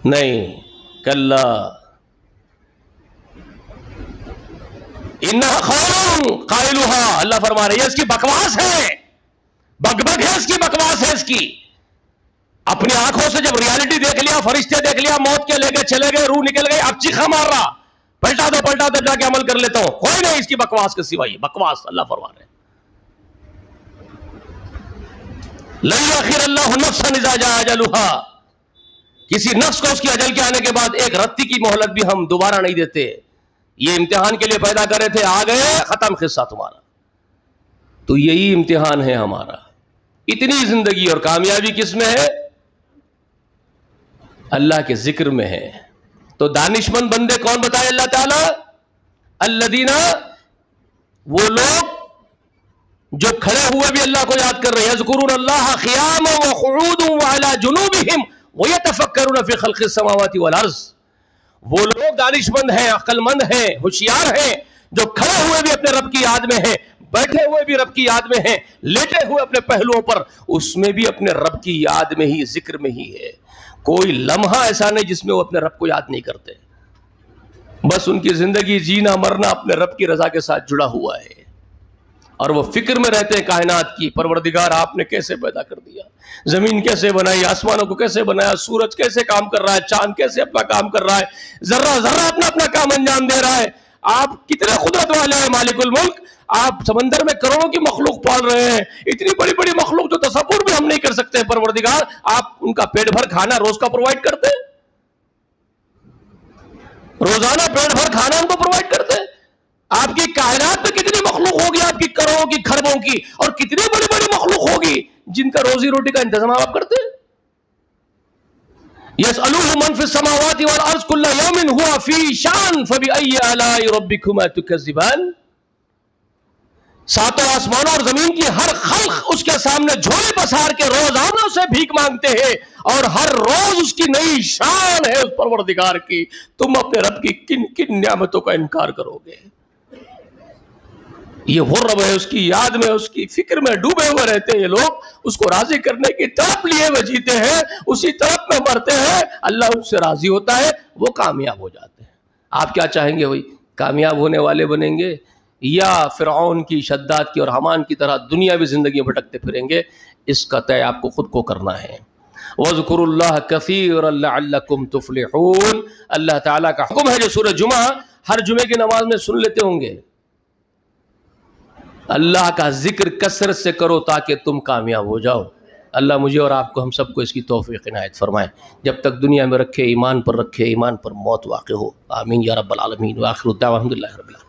نہیں, کلا انہا خیر قائلها, اللہ فرما رہے ہیں اس کی بکواس ہے, بگ بگ ہے اس کی, بکواس ہے اس کی. اپنی آنکھوں سے جب ریالٹی دیکھ لیا, فرشتے دیکھ لیا, موت کے لے کے چلے گئے, روح نکل گئی, اب چیخا مار رہا, پلٹا دو جا کے عمل کر لیتا ہوں. کوئی نہیں اس کی بکواس کے سوائے, بکواس. اللہ فرما رہے ہیں لن یؤخر اللہ نفسا اذا جاء اجلها, کسی نفس کو اس کی اجل کے آنے کے بعد ایک رتی کی مہلت بھی ہم دوبارہ نہیں دیتے. یہ امتحان کے لیے پیدا کرے تھے, آ گئے, ختم قصہ تمہارا. تو یہی امتحان ہے ہمارا. اتنی زندگی اور کامیابی کس میں ہے؟ اللہ کے ذکر میں ہیں. تو دانشمند بندے کون بتائے اللہ تعالیٰ؟ الذین، وہ لوگ جو کھڑے ہوئے بھی اللہ کو یاد کر رہے ہیں. یذکرون اللہ قیاما وقعودا وعلی جنوبہم ویتفکرون فی خلق السماوات والارض. وہ لوگ دانشمند ہیں، عقل مند ہیں، ہوشیار ہیں، جو کھڑے ہوئے بھی اپنے رب کی یاد میں ہیں، بیٹھے ہوئے بھی رب کی یاد میں ہیں، لیٹے ہوئے اپنے پہلوؤں پر اس میں بھی اپنے رب کی یاد میں ہی، ذکر میں ہی ہے. کوئی لمحہ ایسا نہیں جس میں وہ اپنے رب کو یاد نہیں کرتے. بس ان کی زندگی جینا مرنا اپنے رب کی رضا کے ساتھ جڑا ہوا ہے، اور وہ فکر میں رہتے ہیں کائنات کی. پروردگار آپ نے کیسے پیدا کر دیا، زمین کیسے بنائی، آسمانوں کو کیسے بنایا، سورج کیسے کام کر رہا ہے، چاند کیسے اپنا کام کر رہا ہے، ذرہ ذرہ اپنا اپنا کام انجام دے رہا ہے. آپ کتنے قدرت والے ہیں مالک الملک. آپ سمندر میں کروڑوں کی مخلوق پال رہے ہیں، اتنی بڑی بڑی مخلوق جو تصور بھی ہم نہیں کر سکتے. پروردگار آپ ان کا پیٹ بھر کھانا روز کا پرووائڈ کرتے ہیں، روزانہ پیٹ بھر کھانا ان کو پرووائڈ کرتے ہیں. آپ کی کائنات میں کتنی مخلوق ہوگی، آپ کی کروڑوں کی کھربوں کی، اور کتنی بڑی بڑی مخلوق ہوگی جن کا روزی روٹی کا انتظام آپ کرتے ہیں. يسألوه من في السماوات والأرض كل يوم هو في شان فبأي آلاء ربكما تكذبان. ساتوں آسمانوں اور زمین کی ہر خلق اس کے سامنے جھولے پسار کے روزانہ اسے بھیک مانگتے ہیں، اور ہر روز اس کی نئی شان ہے اس پروردگار کی. تم اپنے رب کی کن کن نعمتوں کا انکار کرو گے؟ یہ وہ رب ہے، اس کی یاد میں، اس کی فکر میں ڈوبے ہوئے رہتے ہیں. یہ لوگ اس کو راضی کرنے کی طرف لیے ہوئے جیتے ہیں، اسی طرف میں مرتے ہیں. اللہ ان سے راضی ہوتا ہے، وہ کامیاب ہو جاتے ہیں. آپ کیا چاہیں گے بھائی؟ کامیاب ہونے والے بنیں گے، یا فرعون کی، شداد کی اور حمان کی طرح دنیاوی زندگی بھٹکتے پھریں گے؟ اس کا طے آپ کو خود کو کرنا ہے. وَاذْكُرُوا اللَّهَ كَثِيرًا لَعَلَّكُمْ تُفْلِحُونَ. اللہ تعالیٰ کا حکم ہے جو سورہ جمعہ ہر جمعے کی نماز میں سن لیتے ہوں گے. اللہ کا ذکر کثرت سے کرو تاکہ تم کامیاب ہو جاؤ. اللہ مجھے اور آپ کو، ہم سب کو اس کی توفیق عنایت فرمائے. جب تک دنیا میں رکھے ایمان پر رکھے، ایمان پر موت واقع ہو. آمین یا رب العالمین. وآخر الدعوٰ الحمدللہ رب العالمین.